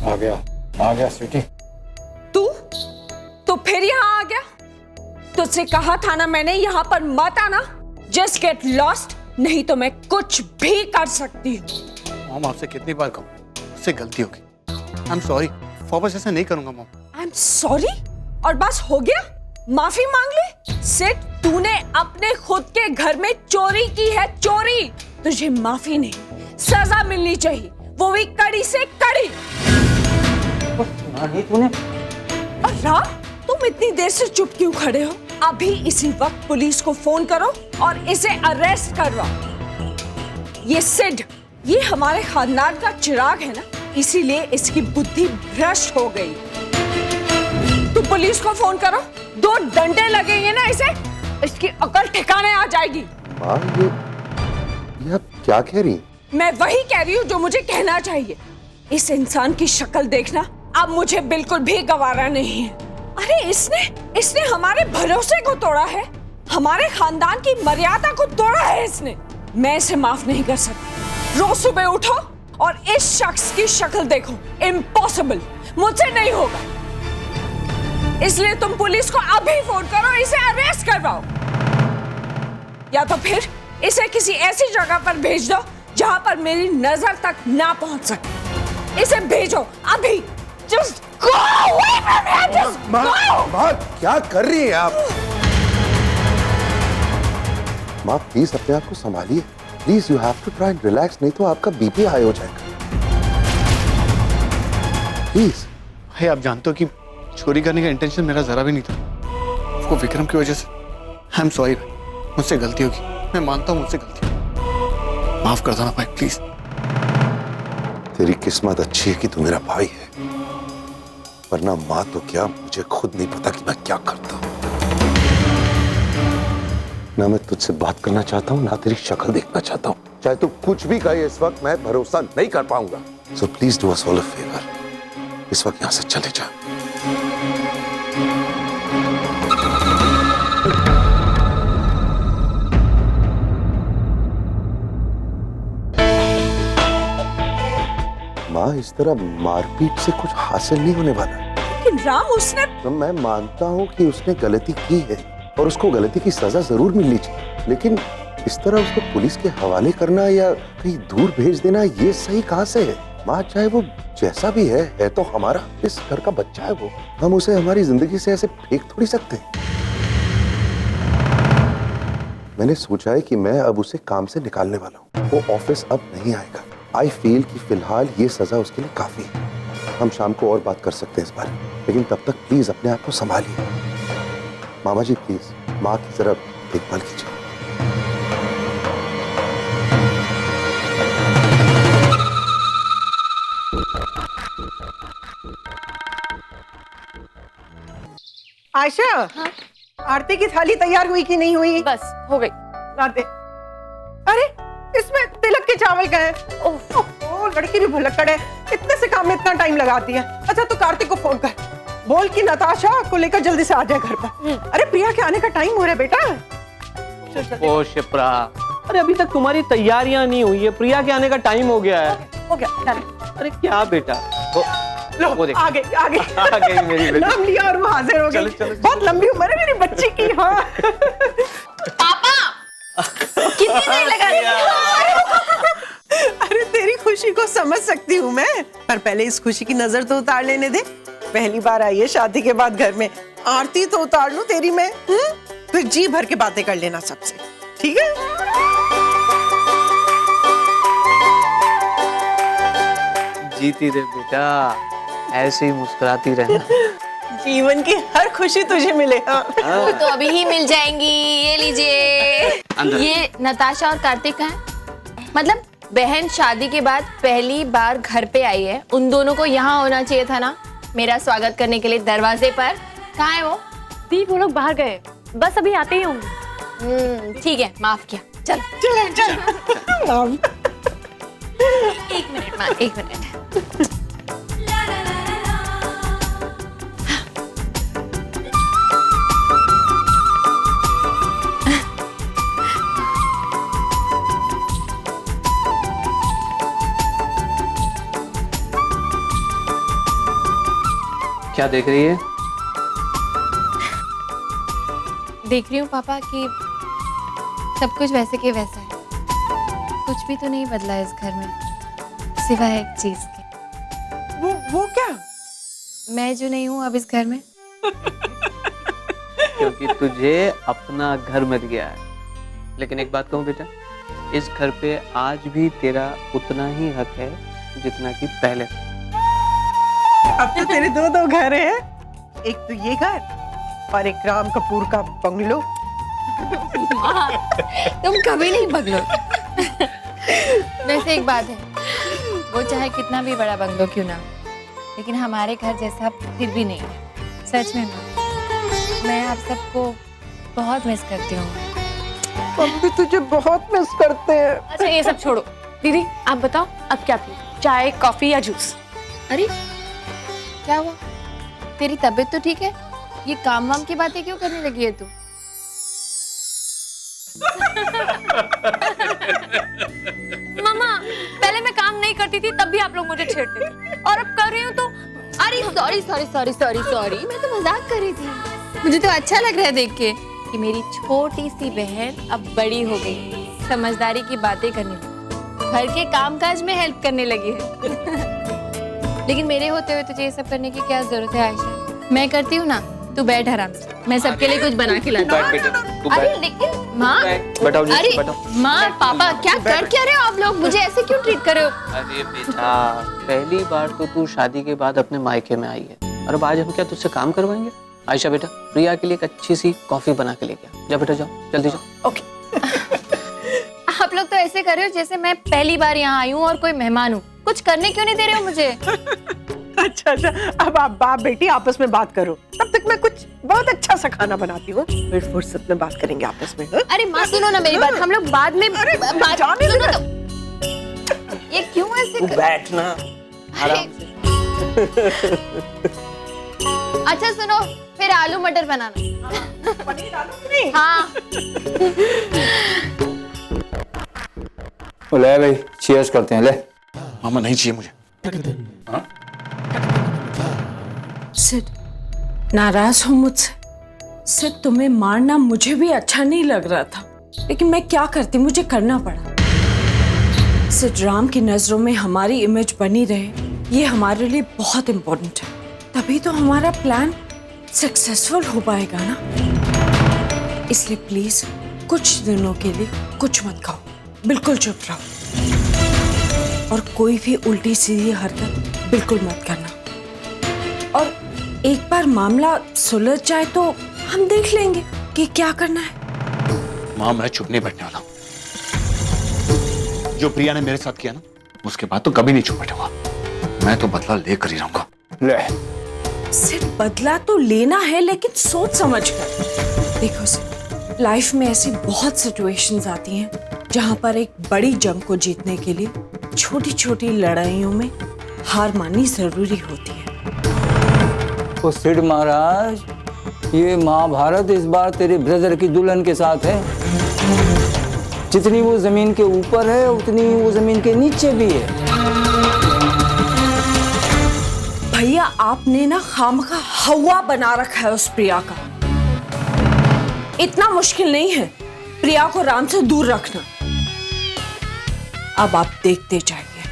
आ गया स्वीटी। तू तो फिर यहाँ आ गया। तुझसे कहा था ना मैंने यहाँ पर मत आना। जस्ट गेट लॉस्ट, नहीं तो मैं कुछ भी कर सकती हूँ। मॉम आपसे कितनी बार कहूँ, उससे गलती होगी। आई एम सॉरी, वापस ऐसा नहीं करूंगा मॉम। आई एम सॉरी और बस हो गया? माफी मांग ले। सिड, तूने अपने खुद के घर में चोरी की है, चोरी। तुझे माफी नहीं, सजा मिलनी चाहिए, वो भी कड़ी से कड़ी। तूने और राम, तुम इतनी देर से चुप क्यों खड़े हो? अभी इसी वक्त पुलिस को फोन करो और इसे अरेस्ट करवाओ। ये सिड, ये हमारे खानदान का चिराग है ना, इसीलिए इसकी बुद्धि भ्रष्ट हो गई। तो पुलिस को फोन करो, 2 डंडे लगेंगे ना इसे, इसकी अकल ठिकाने आ जाएगी। माँ, ये आप क्या कह रही हैं? मैं वही कह रही हूँ जो मुझे कहना चाहिए। इस इंसान की शक्ल देखना अब मुझे बिल्कुल भी गवारा नहीं है। अरे इसने हमारे भरोसे को तोड़ा है, हमारे खानदान की मर्यादा को तोड़ा है इसने। मैं इसे माफ नहीं कर सकती। रोज सुबह उठो और इस शख्स की शक्ल देखो। इम्पॉसिबल, मुझसे नहीं होगा। इसलिए तुम पुलिस को अभी फोन करो, इसे अरेस्ट करवाओ, या तो फिर इसे किसी ऐसी जगह पर भेज दो जहां पर मेरी नजर तक ना पहुंच सके। इसे भेजो अभी। Just go away from here! Just go! माँ, क्या कर रही हैं आप? माँ प्लीज अपने आप को संभालिए। Please you have to try and relax, नहीं तो आपका बीपी हाई हो जाएगा। प्लीज। भाई आप जानते हो कि चोरी करने का इंटेंशन मेरा जरा भी नहीं था। वो विक्रम की वजह से। आई एम सॉरी भाई, मुझसे गलती होगी, मैं मानता हूँ मुझसे गलती होगी। माफ कर देना भाई प्लीज। तेरी किस्मत अच्छी है कि तू मेरा भाई है, वरना माँ तो क्या, मुझे खुद नहीं पता कि मैं क्या करता हूँ। ना मैं तुझसे बात करना चाहता हूँ, ना तेरी शक्ल देखना चाहता हूँ। चाहे तू कुछ भी कहे इस वक्त मैं भरोसा नहीं कर पाऊंगा। So please do us all a favour, इस वक्त यहाँ से चले जा। माँ, इस तरह मारपीट से कुछ हासिल नहीं होने वाला। लेकिन राम, उसने तो मैं मानता हूँ कि उसने गलती की है और उसको गलती की सजा जरूर मिलनी चाहिए, लेकिन इस तरह उसको पुलिस के हवाले करना या कहीं दूर भेज देना, ये सही कहाँ से है? माँ, चाहे वो जैसा भी है तो हमारा, इस घर का बच्चा है वो। हम उसे हमारी जिंदगी से ऐसे फेंक थोड़ी सकते। मैंने सोचा है कि मैं अब उसे काम से निकालने वाला हूँ। वो ऑफिस अब नहीं आएगा। आई फील कि फिलहाल ये सजा उसके लिए काफी है। हम शाम को और बात कर सकते हैं इस बारे में, लेकिन तब तक प्लीज अपने आप को संभालिए। मामा जी प्लीज माँ की जरा देखभाल कीजिए। आयशा, हाँ? आरती की थाली तैयार हुई कि नहीं हुई? बस हो गई। ला दे। अरे इसमें तिलक के चावल का है। ओह, लड़की भी भुलक्कड़ है, इतने से काम में इतना टाइम लगाती है। अच्छा तू कार्तिक को फोन कर, बोल कि नताशा को लेकर जल्दी से आ जाए घर पर। अरे प्रिया के आने का टाइम हो रहा है बेटा। ओ शिप्रा, अरे अभी तक तुम्हारी तैयारियां नहीं हुई है, प्रिया के आने का टाइम हो गया है। हो गया। अरे क्या बेटा, लो, वो देख। आ गई आ गई मेरी बेटी। नाम लिया और वो हाजिर हो गई। बहुत लंबी उम्र है मेरी बच्ची की। हाँ पापा, कितनी देर लगा दी? अरे तेरी खुशी को समझ सकती हूँ मैं, पर पहले इस खुशी की नजर तो उतार लेने दे। पहली बार आई है शादी के बाद घर में, आरती तो उतार लूं तेरी मैं। फिर जी भर के बातें कर लेना सबसे, ठीक है? जीती रहे बेटा, ऐसे ही मुस्कुराती रहे। जीवन की हर खुशी तुझे मिले। हाँ। तो अभी ही मिल जाएंगी। ये लीजिए। ये नताशा और कार्तिक हैं, मतलब बहन शादी के बाद पहली बार घर पे आई है। उन दोनों को यहाँ होना चाहिए था ना, मेरा स्वागत करने के लिए दरवाजे पर। कहाँ है वो? दी, वो लोग बाहर गए, बस अभी आते ही होंगे। ठीक है, माफ किया। चल चल। एक मिनट माँ, एक मिनट। क्या देख रही है? देख रही हूँ पापा कि सब कुछ वैसे के वैसा है। कुछ भी तो नहीं बदला है इस घर में, सिवाय एक चीज के। वो क्या? मैं जो नहीं हूँ अब इस घर में। क्योंकि तुझे अपना घर मिल गया है। लेकिन एक बात कहूँ बेटा, इस घर पे आज भी तेरा उतना ही हक है जितना कि पहले। अब तो तेरे दो घर हैं, एक तो ये घर और एक राम कपूर का बंगलो। तुम कभी नहीं बगलो। वैसे एक बात है, वो चाहे कितना भी बड़ा बंगलो क्यों ना हो, लेकिन हमारे घर जैसा फिर भी नहीं है। सच में मैं आप सबको बहुत मिस करती हूँ। हम भी तुझे बहुत मिस करते हैं। अच्छा ये सब छोड़ो, दीदी आप बताओ अब क्या पिए, चाय कॉफी या जूस? अरे क्या हुआ, तेरी तबीयत तो ठीक है? ये काम वाम की बातें क्यों करने लगी है तू? मम्मा पहले मैं काम नहीं करती थी तब भी आप लोग मुझे छेड़ते थे, और अब कर रही हूँ तो अरे सॉरी, मैं तो मजाक कर रही थी। मुझे तो अच्छा लग रहा है देख के कि मेरी छोटी सी बहन अब बड़ी हो गई, समझदारी की बातें करने लगी, घर के कामकाज में हेल्प करने लगी है। लेकिन मेरे होते हुए तुझे ये सब करने की क्या जरूरत है आयशा? मैं करती हूँ ना, तू बैठ आराम से, मैं सबके लिए कुछ बना के लाती हूँ। अरे लेकिन माँ, अरे माँ पापा क्या कर क्या रहे हो आप लोग? मुझे ऐसे क्यों ट्रीट कर रहे हो? अरे बेटा, पहली बार तो तू शादी के बाद अपने मायके में आई है, और अब आज हम क्या तुझसे काम करवाएंगे? आयशा बेटा, प्रिया के लिए एक अच्छी सी कॉफी बना के लेके आ। जा बेटा जाओ, जल्दी जाओ। ओके। आप लोग तो ऐसे कर रहे हो जैसे मैं पहली बार यहाँ आई हूँ और कोई मेहमान हूँ। कुछ करने क्यों नहीं दे रहे हो मुझे? अच्छा, अब आप बाप बेटी आपस में बात करो, तब तक मैं कुछ बहुत अच्छा सा खाना बनाती हूँ, फिर फुर्सत में बात करेंगे आपस में। हाँ? अरे माँ सुनो ना मेरी बात, हम लोग बाद में बात जाने सुनो दे। तो। ये क्यों ऐसे बैठना आराम से। अच्छा सुनो, फिर आलू मटर बनाना। पनीर डालो कि नहीं? हाँ। ले भाई, चीयर्स करते हैं। ले मामा नहीं चाहिए मुझे। सिड, नाराज हो मुझसे? सिड, तुम्हें मारना मुझे भी अच्छा नहीं लग रहा था, लेकिन मैं क्या करती, मुझे करना पड़ा। सिड, राम की नजरों में हमारी इमेज बनी रहे, ये हमारे लिए बहुत इम्पोर्टेंट है, तभी तो हमारा प्लान सक्सेसफुल हो पाएगा ना। इसलिए प्लीज कुछ दिनों के लिए कुछ मत खाओ, बिल्कुल चुप रहो, और कोई भी उल्टी सीधी हरकत बिल्कुल मत करना। और एक बार मामला सुलझ जाए तो हम देख लेंगे कि क्या करना है। माँ, मैं चुप नहीं बैठने वाला। जो प्रिया ने मेरे साथ किया ना, उसके बाद तो कभी नहीं चुप बैठूंगा। मैं तो बदला लेकर ही रहूंगा। ले सिर्फ बदला तो लेना है, लेकिन सोच समझ कर। देखो सिर्फ लाइफ में ऐसी बहुत सिचुएशंस आती हैं जहां पर एक बड़ी जंग को जीतने के लिए छोटी छोटी लड़ाइयों में हार माननी जरूरी होती है। तो सिड महाराज, ये महाभारत इस बार तेरे ब्रदर की दुल्हन के साथ है। जितनी वो जमीन के ऊपर है उतनी वो जमीन के नीचे भी है। भैया, आपने ना खामखा हवा बना रखा है उस प्रिया का। इतना मुश्किल नहीं है प्रिया को राम से दूर रखना। अब आप देखते जाइए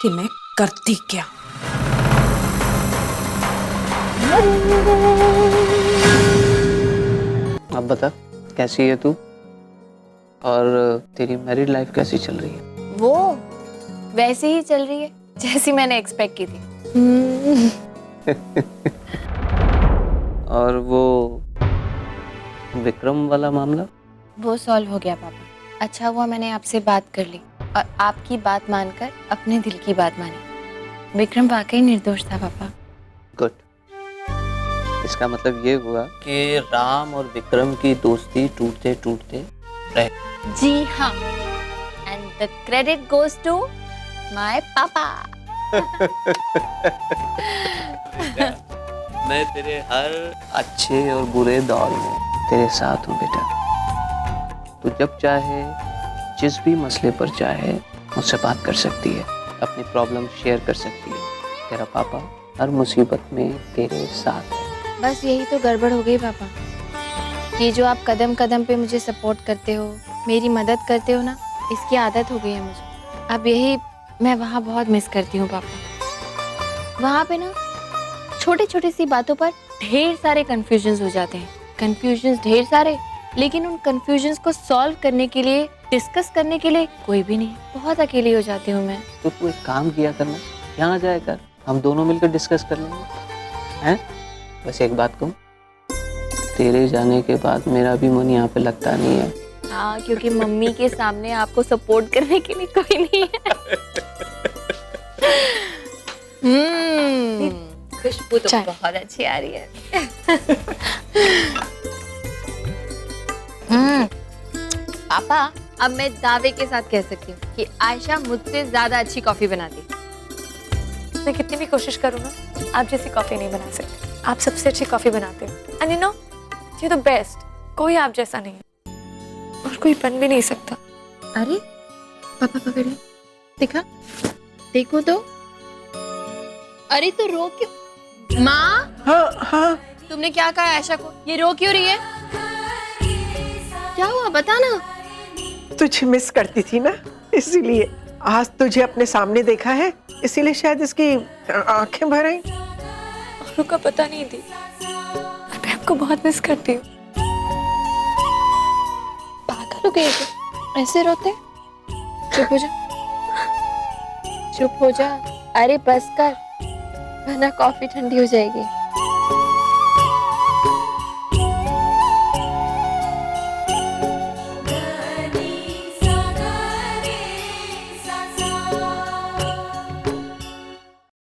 कि मैं करती क्या। अब बता, कैसी है तू, और तेरी मैरिड लाइफ कैसी चल रही है? वो वैसे ही चल रही है जैसी मैंने एक्सपेक्ट की थी। और वो विक्रम वाला मामला? वो सॉल्व हो गया पापा। अच्छा हुआ मैंने आपसे बात कर ली और आपकी बात मानकर अपने दिल की बात मानी। विक्रम वाकई निर्दोष था पापा। गुड। इसका मतलब ये हुआ कि राम और विक्रम की दोस्ती टूटते टूटते रह। जी हाँ, and the credit goes to my papa. मैं तेरे हर अच्छे और बुरे दौर में तेरे साथ हूँ बेटा। तू जब चाहे, जिस भी मसले पर चाहे, मुझसे बात कर सकती है, अपनी प्रॉब्लम शेयर कर सकती है। तेरा पापा हर मुसीबत में तेरे साथ है। बस यही तो गड़बड़ हो गई पापा। ये जो आप कदम कदम पे मुझे सपोर्ट करते हो, मेरी मदद करते हो ना, इसकी आदत हो गई है मुझे। अब यही मैं वहाँ बहुत मिस करती हूँ पापा। वहाँ पे ना छोटी छोटी सी बातों पर ढेर सारे कंफ्यूजन्स हो जाते हैं। कंफ्यूजन्स ढेर सारे, लेकिन उन कंफ्यूजन्स को सॉल्व करने के लिए, डिस्कस करने के लिए कोई भी नहीं। बहुत अकेली हो जाती हूँ मैं। तो तू एक काम किया करना, यहाँ जाया कर, हम दोनों मिलकर डिस्कस कर लेंगे, हैं? बस एक बात कहूँ, तेरे जाने के बाद मेरा भी मन यहाँ पे लगता नहीं है। हाँ, क्योंकि मम्मी के सामने आपको सपोर्ट करने के लिए कोई नहीं है। खुशबू तो बहुत अच्छी आ रही है। पापा, अब मैं दावे के साथ कह सकती हूँ कि आयशा मुझसे ज्यादा अच्छी कॉफी बनाती है। मैं कितनी भी कोशिश करूँ ना, आप जैसी कॉफी नहीं बना सकती। आप सबसे अच्छी कॉफी बनाते हो एंड यू नो, ये तो बेस्ट। कोई आप जैसा नहीं है और कोई बन भी नहीं सकता। अरे पापा पकड़ ले, देखा, देखो तो। अरे तो रो क्यों? माँ, हाँ हाँ, तुमने क्या कहा आयशा को? ये रो क्यों रही है? क्या हुआ बता ना। तुझे मिस करती थी ना, इसीलिए। आज तुझे अपने सामने देखा है, इसीलिए शायद इसकी आंखें भर आई। औरों का पता नहीं थी, मैं आपको बहुत मिस करती हूँ। पागल हो गए क्या? ऐसे रोते? चुप हो जा, चुप हो जा। अरे बस कर, वरना कॉफी ठंडी हो जाएगी।